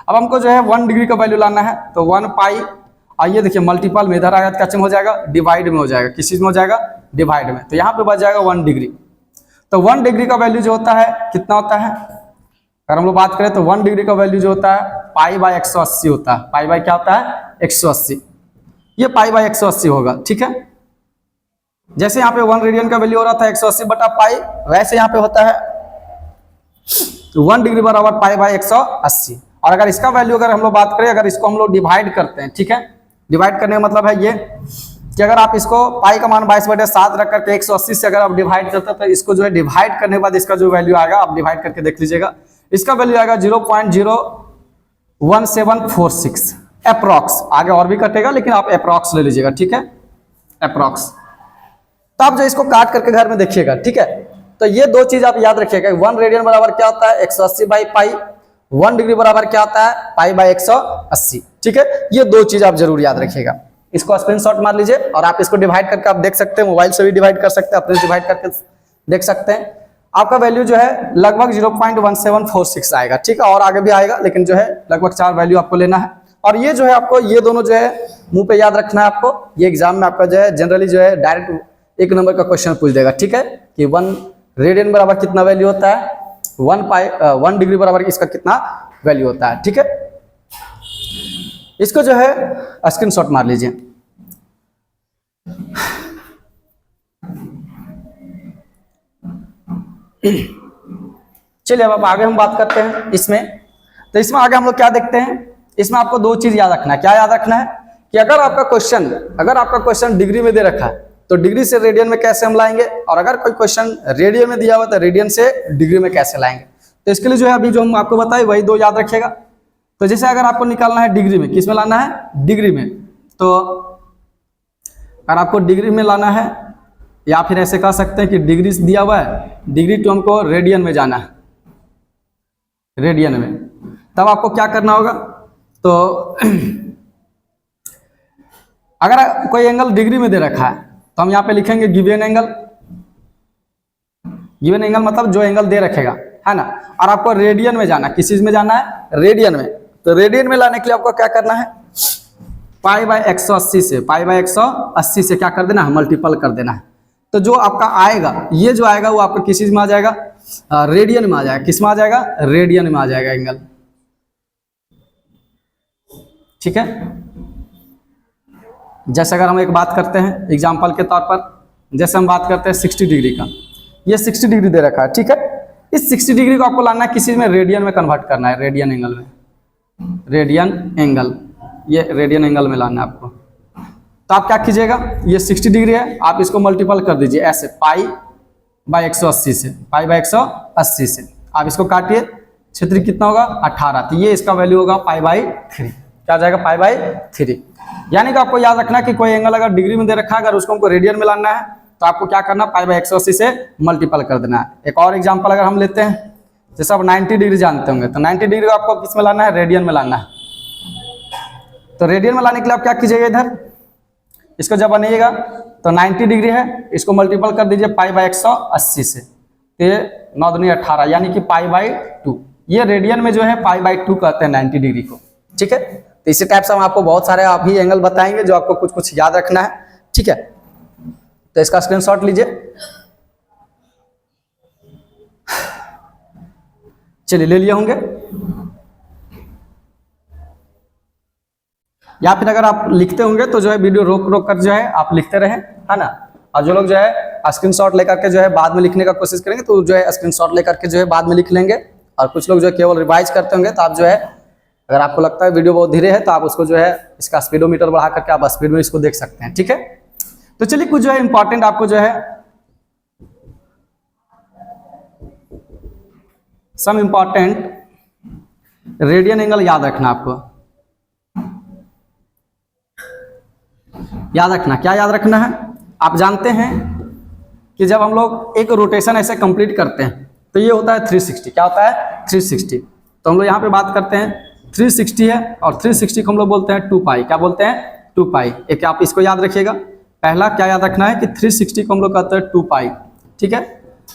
अब हमको जो है 1 डिग्री का वैल्यू लाना है, तो 1 पाई, आइए देखिए मल्टीपल में इधर आएगा तो क्या हो जाएगा, डिवाइड में हो जाएगा, किस चीज में हो जाएगा, डिवाइड में। तो यहाँ पे बच जाएगा 1 डिग्री। तो 1 डिग्री का वैल्यू जो होता है कितना होता है, अगर हम लोग बात करें तो 1 डिग्री का वैल्यू जो होता है पाई बाय 180 होता है। पाई बाय क्या होता है 180, ये पाई बाय 180 होगा, ठीक है। जैसे यहाँ पे 1 रेडियन का वैल्यू हो रहा था 180 बटा पाई, वैसे यहाँ पे होता है 1 डिग्री बराबर पाई बाय 180। और अगर इसका वैल्यू अगर हम लोग बात करें, अगर इसको हम लोग डिवाइड करते हैं, ठीक है, डिवाइड करने का मतलब है ये कि अगर आप इसको पाई का मान 22/7 रख करके 180 से अगर आप डिवाइड करते हैं तो इसको जो है डिवाइड करने के बाद इसका जो वैल्यू आएगा आप डिवाइड करके देख लीजिएगा, इसका वैल्यू आएगा 0.01746 अप्रॉक्स। आगे और भी कटेगा लेकिन आप अप्रॉक्स ले लीजिएगा, ठीक है, अप्रॉक्स। तो आप जो इसको काट करके घर में देखिएगा, ठीक है। तो ये दो चीज आप याद रखिएगा, 1 रेडियन बराबर क्या होता है 180 बाई पाई, 1 डिग्री बराबर क्या होता है पाई बाय 180, ठीक है। ये दो चीज आप जरूर याद रखिएगा। इसको स्क्रीनशॉट मार लीजिए और आप इसको डिवाइड करके आप देख सकते हैं, मोबाइल से भी डिवाइड कर सकते हैं, अपने डिवाइड करके देख सकते हैं। आपका वैल्यू जो है लगभग 0.1746 आएगा, ठीक है, और आगे भी आएगा लेकिन जो है लगभग 4 वैल्यू आपको लेना है। और ये जो है आपको ये दोनों जो है मुंह पे याद रखना है आपको, ये एग्जाम में आपका जो है जनरली जो है डायरेक्ट 1 नंबर का क्वेश्चन पूछ देगा, ठीक है, कि 1 रेडियन बराबर कितना वैल्यू होता है, 1 डिग्री बराबर इसका कितना वैल्यू होता है, ठीक है। इसको जो है स्क्रीनशॉट मार लीजिए। चलिए अब आगे हम बात करते हैं इसमें। तो इसमें आगे हम लोग क्या देखते हैं, इसमें आपको दो चीज याद रखना है। क्या याद रखना है कि अगर आपका क्वेश्चन डिग्री में दे रखा है तो डिग्री से रेडियन में कैसे हम लाएंगे, और अगर कोई क्वेश्चन रेडियन में दिया हुआ तो रेडियन से डिग्री में कैसे लाएंगे। तो इसके लिए जो है अभी जो हम आपको बताए वही दो याद रखिएगा। तो जैसे अगर आपको निकालना है डिग्री में, किस में लाना है, डिग्री में, तो अगर आपको डिग्री में लाना है या फिर ऐसे कह सकते हैं कि डिग्री दिया हुआ है, डिग्री टू हमको रेडियन में जाना है, रेडियन में, तब आपको क्या करना होगा। तो अगर कोई एंगल डिग्री में दे रखा है तो हम यहाँ पे लिखेंगे गिवन एंगल। गिवन एंगल मतलब जो एंगल दे रखेगा, है ना। और आपको रेडियन में जाना है, किस चीज में जाना है, रेडियन में। तो रेडियन में लाने के लिए आपको क्या करना है, पाई बाय 180 से, पाई बाय 180 से क्या कर देना है, मल्टीपल कर देना है। तो जो आपका आएगा, ये जो आएगा वो आपका किस चीज में आ जाएगा, रेडियन में आ जाएगा। किस में आ जाएगा, रेडियन में आ जाएगा एंगल, ठीक है। जैसे अगर हम एक बात करते हैं एग्जाम्पल के तौर पर, जैसे हम बात करते हैं 60 डिग्री का, ये 60 डिग्री दे रखा है, ठीक है। इस 60 डिग्री को आपको लाना है किसी में, रेडियन में कन्वर्ट करना है, रेडियन एंगल में, रेडियन एंगल, ये रेडियन एंगल में लाना है आपको। तो आप क्या कीजिएगा, ये 60 डिग्री है, आप इसको मल्टीपल कर दीजिए ऐसे, पाई बाय 180 से, पाई बाय 180 से आप इसको काटिए, क्षेत्र कितना होगा 18। तो ये इसका वैल्यू होगा पाई बाय 3, क्या जाएगा पाई बाय 3। यानी कि आपको याद रखना कि कोई एंगल अगर डिग्री में दे रखा है, अगर उसको हमको रेडियन में लाना है तो आपको क्या करना, पाई बाय 180 से मल्टीपल कर देना है। एक और एग्जांपल अगर हम लेते हैं, जैसे आप 90 डिग्री जानते होंगे, तो 90 डिग्री को आपको किस में लाना है, रेडियन में लाना है। तो रेडियन में लाने के लिए आप क्या कीजिएगा, इधर इसको जब बनिएगा तो 90 डिग्री है, इसको मल्टीपल कर दीजिए पाई बाय 180 से, तो 9 दूनी 18, यानी कि पाई बाय 2, ये रेडियन में जो है π/2 कहते हैं 90 डिग्री को। ठीक है, तो इसी टाइप से हम आपको बहुत सारे अभी एंगल बताएंगे जो आपको कुछ कुछ याद रखना है। ठीक है, तो इसका स्क्रीनशॉट लीजिए। चलिए ले लिए होंगे, या फिर अगर आप लिखते होंगे तो जो है वीडियो रोक रोक कर जो है आप लिखते रहें, है ना। और जो लोग जो है स्क्रीनशॉट लेकर के जो है बाद में लिखने का कोशिश करेंगे तो जो है स्क्रीनशॉट लेकर के जो है बाद में लिख लेंगे। और कुछ लोग जो है केवल रिवाइज करते होंगे तो आप जो है अगर आपको लगता है वीडियो बहुत धीरे है तो आप उसको जो है इसका स्पीडोमीटर बढ़ा करके आप स्पीड में इसको देख सकते हैं। ठीक है, तो चलिए कुछ जो है इंपॉर्टेंट आपको जो है सम इंपॉर्टेंट रेडियन एंगल याद रखना। आपको याद रखना, क्या याद रखना है, आप जानते हैं कि जब हम लोग एक रोटेशन ऐसे कंप्लीट करते हैं तो ये होता है 360। क्या होता है 360। तो हम लोग यहाँ पे बात करते हैं 360 है और 360 को हम लोग बोलते हैं 2π। क्या बोलते हैं 2π। एक आप इसको याद रखिएगा, पहला क्या याद रखना है कि 360 को हम लोग कहते हैं 2π। ठीक है,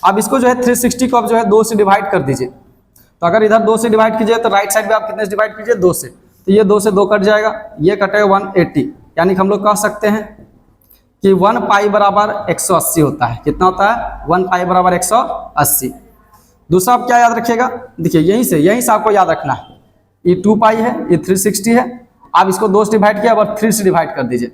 अब इसको जो है 360 को आप जो है 2 से डिवाइड कर दीजिए। तो अगर इधर 2 से डिवाइड कीजिए तो राइट साइड में आप कितने से डिवाइड कीजिए 2 से, तो ये 2 से 2 कट जाएगा, ये कटेगा 180। यानी कि हम लोग कह सकते हैं कि 1π बराबर 180 होता है। कितना होता है 1π बराबर 180। दूसरा आप क्या याद रखिएगा, देखिए यहीं से आपको याद रखना है, ये 2π है, ये 360 है। आप इसको 2 से डिवाइड किया और 3 से डिवाइड कर दीजिए।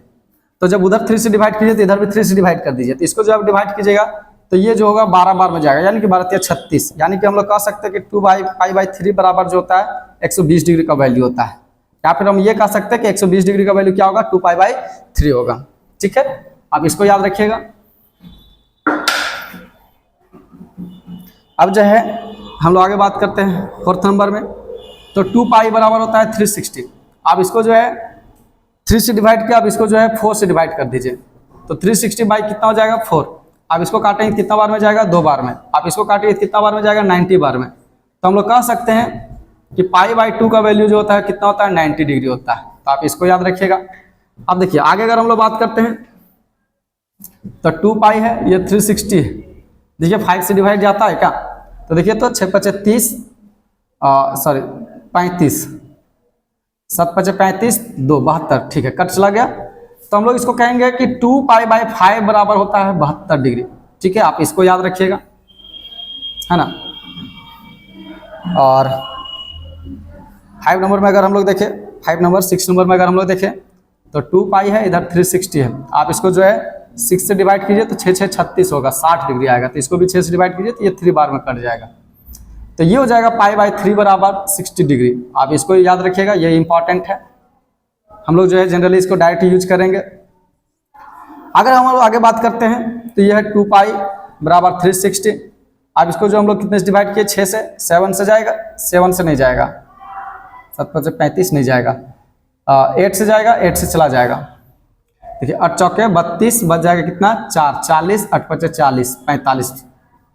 तो जब उधर 3 से डिवाइड कीजिए तो इधर भी 3 से डिवाइड कर दीजिए। तो इसको जब आप डिवाइड कीजिएगा तो ये जो होगा 12 बार में जाएगा, यानी कि 12 36। यानी कि हम लोग कह सकते हैं कि 2π/3 बराबर जो होता है 120 डिग्री का वैल्यू होता है। या फिर हम ये कह सकते हैं कि 120 डिग्री का वैल्यू क्या होगा 2π/3 होगा। ठीक है, आप इसको याद रखिएगा। अब जो है हम लोग आगे बात करते हैं 4th नंबर में। तो 2π बराबर होता है 360। आप इसको जो है 3 से डिवाइड किया, आप इसको जो है 4 से डिवाइड कर दीजिए। तो 360 बाई कितना हो जाएगा 4। आप इसको काटेंगे कितना बार में जाएगा 2 बार में। आप इसको काटेंगे कितना बार में जाएगा 90 बार में। तो हम लोग कह सकते हैं कि π/2 का वैल्यू जो होता है कितना होता है 90 डिग्री होता है। तो आप इसको याद रखिएगा। अब देखिए आगे अगर हम लोग बात करते हैं तो 2π है, ये 360 है। देखिए 5 से डिवाइड जाता है क्या, तो देखिए तो 6 × 35 7 × 35 2 72। ठीक है, कट चला गया। तो हम लोग इसको कहेंगे कि 2π/5 बराबर होता है 72 डिग्री। ठीक है, आप इसको याद रखिएगा, है ना। और 5 नंबर में अगर हम लोग देखें, 6 नंबर में अगर हम लोग देखें तो 2π है, इधर 360 है। आप इसको जो है 6 से डिवाइड कीजिए तो 6 × 6 = 36 होगा, 60 डिग्री आएगा। तो इसको भी 6 से डिवाइड कीजिए तो ये 3 बार में कट जाएगा। तो ये हो जाएगा π/3 बराबर 60 डिग्री। आप इसको याद रखिएगा, ये इंपॉर्टेंट है। हम लोग जो है जनरली इसको डायरेक्ट यूज करेंगे। अगर हम लोग आगे बात करते हैं तो यह है 2π बराबर 360। अब इसको जो हम लोग कितने से डिवाइड किए 6 से, 7 से जाएगा, 7 से नहीं जाएगा, 7 × 35 नहीं जाएगा, 8 से जाएगा, 8 से चला जाएगा। देखिए 8 चौके 32 बच जाएगा कितना 4, 40, 8 × 5 40, 45।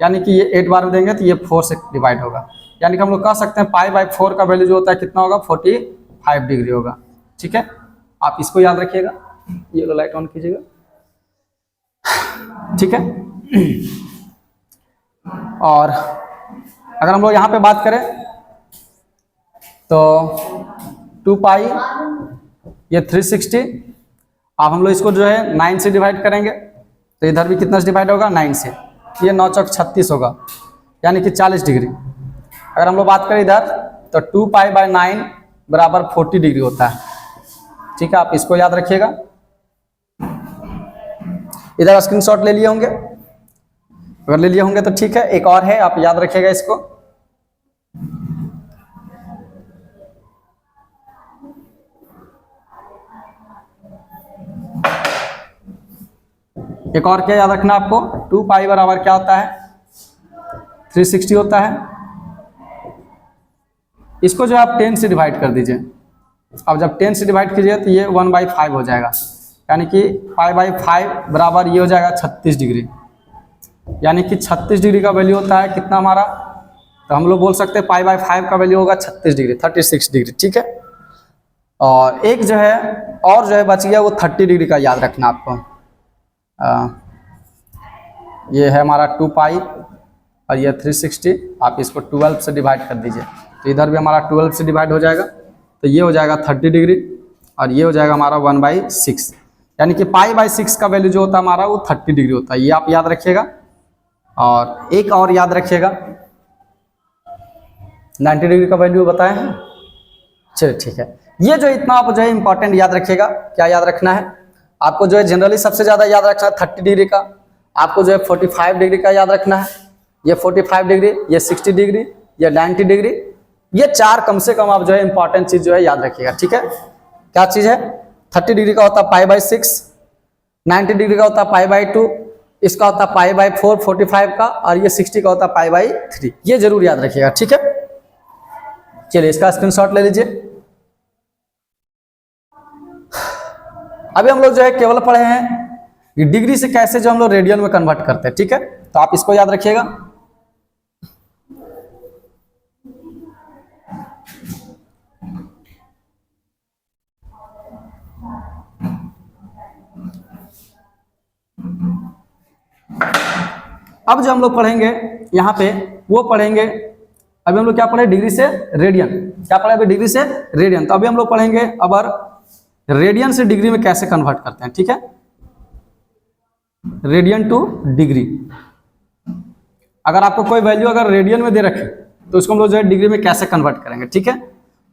यानी कि ये 8 बार में देंगे तो ये 4 से डिवाइड होगा। यानी कि हम लोग कह सकते हैं π/4 का वैल्यू जो होता है कितना होगा 45 डिग्री होगा। ठीक है, आप इसको याद रखिएगा। ये लो लाइट ऑन कीजिएगा। ठीक है, और अगर हम लोग यहाँ पे बात करें तो 2π ये 360। अब हम लोग इसको जो है 9 से डिवाइड करेंगे तो इधर भी कितना से डिवाइड होगा 9 से, ये 9 × 36 होगा, यानी कि 40 डिग्री। अगर हम लोग बात करें इधर तो 2π/9 बराबर 40 डिग्री होता है। ठीक है, आप इसको याद रखिएगा। इधर स्क्रीनशॉट ले लिए होंगे, अगर ले लिए होंगे तो ठीक है। एक और है, आप याद रखिएगा इसको। एक और क्या याद रखना आपको, 2π बराबर क्या होता है 360 होता है। इसको जो आप 10 से डिवाइड कर दीजिए। अब जब 10 से डिवाइड कीजिए तो ये 1/5 हो जाएगा, यानी कि π/5 बराबर ये हो जाएगा 36 डिग्री। यानी कि 36 डिग्री का वैल्यू होता है कितना हमारा, तो हम लोग बोल सकते हैं π/5 का वैल्यू होगा 36 डिग्री, 36 डिग्री। ठीक है, और एक जो है और जो है बच गया वो 30 डिग्री का याद रखना आपको। ये है हमारा 2π और ये 360। आप इसको 12 से डिवाइड कर दीजिए। तो इधर भी हमारा 12 से डिवाइड हो जाएगा, तो ये हो जाएगा 30 डिग्री और ये हो जाएगा हमारा 1/6, यानी कि π/6 का वैल्यू जो होता है हमारा वो 30 डिग्री होता है। ये आप याद रखिएगा। और एक और याद रखिएगा, 90 डिग्री का वैल्यू बताए हैं। चलिए ठीक है, ये जो इतना आप जो है इंपॉर्टेंट याद रखिएगा। क्या याद रखना है आपको? जो है जनरली सबसे ज़्यादा याद रखना है 30 डिग्री का, आपको जो है 45 डिग्री का याद रखना है। ये 45 डिग्री, ये 60 डिग्री, ये 90 डिग्री, ये 4 कम से कम आप जो है इंपॉर्टेंट चीज़ जो है याद रखिएगा। ठीक है, क्या चीज़ है? 30 डिग्री का होता है π/6, 90 डिग्री का होता है π/2, इसका होता है π/4 45 का, और ये 60 का होता है π/3। ये जरूर याद रखिएगा। ठीक है, चलिए इसका स्क्रीनशॉट ले लीजिए। अभी हम लोग जो है केवल पढ़े हैं कि डिग्री से कैसे जो हम लोग रेडियन में कन्वर्ट करते हैं। ठीक है, तो आप इसको याद रखिएगा। अब जो हम लोग पढ़ेंगे यहाँ पे वो पढ़ेंगे, अभी हम लोग क्या पढ़े? डिग्री से रेडियन। क्या पढ़े अभी? डिग्री से रेडियन। तो अभी हम लोग पढ़ेंगे अब रेडियन से डिग्री में कैसे कन्वर्ट करते हैं। ठीक है, रेडियन टू डिग्री। अगर आपको कोई वैल्यू अगर रेडियन में दे रखे तो उसको हम लोग जो है डिग्री में कैसे कन्वर्ट करेंगे। ठीक है, तो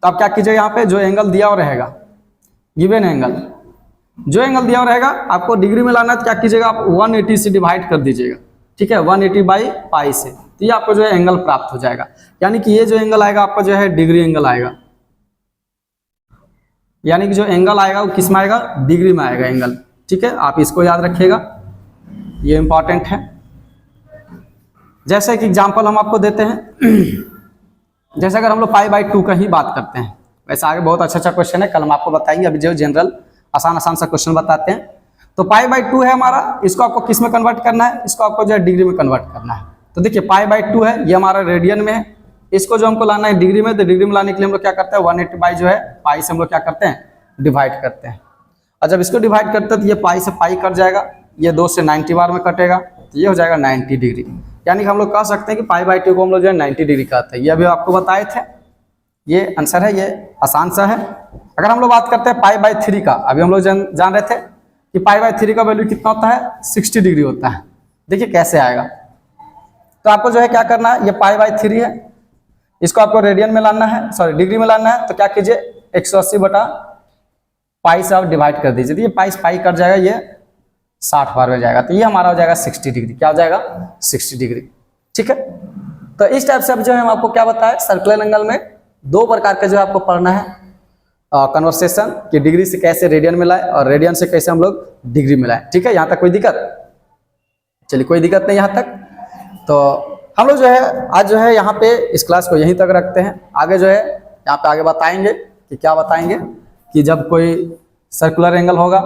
आप क्या कीजिए, यहाँ पे जो एंगल दिया हुआ रहेगा, गिवन एंगल, जो एंगल दिया हुआ रहेगा आपको डिग्री में लाना है, तो क्या कीजिएगा आप 180 से डिवाइड कर दीजिएगा। ठीक है, 180/π से, तो ये आपको जो है एंगल प्राप्त हो जाएगा। यानी कि ये जो एंगल आएगा आपका जो है डिग्री एंगल आएगा, यानी कि जो एंगल आएगा वो किस में आएगा? डिग्री में आएगा एंगल। ठीक है, आप इसको याद रखिएगा, ये इंपॉर्टेंट है। जैसे कि एग्जांपल हम आपको देते हैं, जैसे अगर हम लोग π/2 का ही बात करते हैं, वैसे आगे बहुत अच्छा क्वेश्चन है, कल हम आपको बताएंगे। अभी जो जनरल आसान सा क्वेश्चन बताते हैं। तो π/2 है हमारा, इसको आपको किस में कन्वर्ट करना है? इसको आपको जो है डिग्री में कन्वर्ट करना है। तो देखिए π/2 है, ये हमारा रेडियन में है, इसको जो हमको लाना है डिग्री में, तो डिग्री में लाने के लिए हम लोग क्या करते हैं? 180 जो है पाई से हम लोग क्या करते हैं? डिवाइड करते हैं। और जब इसको डिवाइड करते हैं तो ये पाई से पाई कट जाएगा, ये 2 से 90 बार में कटेगा, तो ये हो जाएगा 90 डिग्री। यानी कि हम लोग कह सकते हैं कि π/2 को हम लोग जो है 90 डिग्री कहते हैं। ये अभी आपको बताए थे, ये आंसर है, ये आसान सा है। अगर हम लोग बात करते हैं π/3 का, अभी हम लोग जान रहे थे कि π/3 का वैल्यू कितना होता है? 60 डिग्री होता है। देखिए कैसे आएगा, तो आपको जो है क्या करना है, ये π/3 है, इसको आपको रेडियन में लाना है, सॉरी डिग्री में लाना है। तो क्या कीजिए, 180/π से आप डिवाइड कर दीजिए, तो ये पाई से पाई कट जाएगा, ये 60 बार में जाएगा, तो ये हमारा हो जाएगा 60 डिग्री। क्या हो जाएगा? 60 डिग्री। ठीक है, तो इस टाइप से अब जो है हम आपको क्या बताया, सर्कुलर एंगल में 2 प्रकार के जो है आपको पढ़ना है कन्वर्सेशन, कि डिग्री से कैसे रेडियन में लाए और रेडियन से कैसे हम लोग डिग्री में लाए। ठीक है, यहाँ तक कोई दिक्कत? चलिए कोई दिक्कत नहीं यहाँ तक। तो हम लोग जो है आज जो है यहाँ पे इस क्लास को यहीं तक रखते हैं। आगे जो है यहाँ पे आगे बताएंगे कि क्या बताएंगे, कि जब कोई सर्कुलर एंगल होगा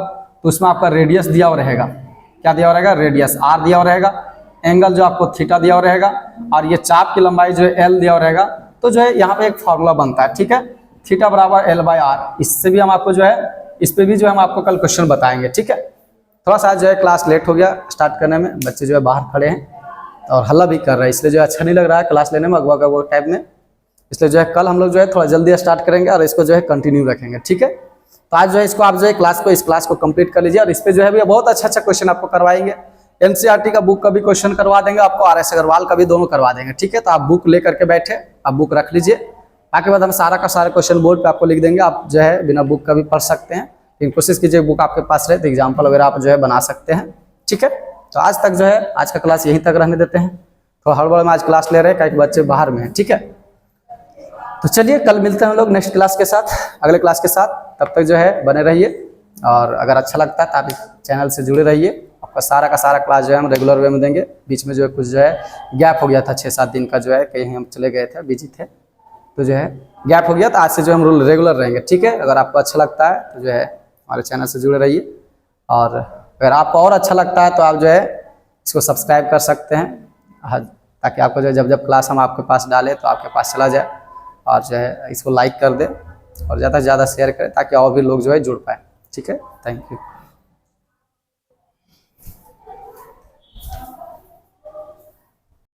तो उसमें आपका रेडियस दिया हुआ रहेगा। क्या दिया हुआ रहेगा? रेडियस आर दिया हुआ रहेगा, एंगल जो आपको थीटा दिया हुआ रहेगा, और ये चाप की लंबाई जो है एल दिया हुआ रहेगा। तो जो है यहाँ पे एक फॉर्मूला बनता है, ठीक है, थीटा बराबर L/R। इससे भी हम आपको जो है, इस पे भी जो है हम आपको कल क्वेश्चन बताएंगे। ठीक है, थोड़ा सा जो है क्लास लेट हो गया स्टार्ट करने में, बच्चे जो है बाहर खड़े हैं और हल्ला भी कर रहे हैं, इसलिए जो है अच्छा नहीं लग रहा है क्लास लेने में अगवा का वो टाइप में। इसलिए जो है कल हम लोग जो है थोड़ा जल्दी स्टार्ट करेंगे और इसको जो है कंटिन्यू रखेंगे। ठीक है, तो आज जो है इसको आप जो है इस क्लास को कंप्लीट कर लीजिए, और इस पे जो है भी बहुत अच्छा क्वेश्चन आपको करवाएंगे। NCERT का बुक का भी क्वेश्चन करवा देंगे आपको, RS अग्रवाल का भी, दोनों करवा देंगे। ठीक है, तो आप बुक लेकर के बैठे, आप बुक रख लीजिए, आके बाद हम सारा का सारा क्वेश्चन बोर्ड पे आपको लिख देंगे। आप जो है बिना बुक का भी पढ़ सकते हैं, लेकिन कोशिश कीजिए बुक आपके पास रहे, तो एग्जाम्पल वगैरह आप जो है बना सकते हैं। ठीक है, तो आज तक जो है आज का क्लास यहीं तक रहने देते हैं। तो हड़बड़ में आज क्लास ले रहे हैं, कई बच्चे बाहर में हैं। ठीक है, तो चलिए कल मिलते हैं हम लोग नेक्स्ट क्लास के साथ, अगले क्लास के साथ। तब तक जो है बने रहिए, और अगर अच्छा लगता है तो आप इस चैनल से जुड़े रहिए। आपका सारा का सारा क्लास जो है हम रेगुलर वे में देंगे। बीच में जो है कुछ जो है गैप हो गया था, 6-7 दिन का जो है, कहीं हम चले गए थे, बिजी थे, तो जो है गैप हो गया, तो आज से जो हम रेगुलर रहेंगे। ठीक है, अगर आपको अच्छा लगता है तो जो है हमारे चैनल से जुड़े रहिए, और अगर आपको और अच्छा लगता है तो आप जो है इसको सब्सक्राइब कर सकते हैं, ताकि आपको जो है जब क्लास हम आपके पास डालें तो आपके पास चला जाए, और जो है इसको लाइक कर दे और ज़्यादा से ज़्यादा शेयर करें, ताकि और भी लोग जो है जुड़ पाए। ठीक है, थैंक यू।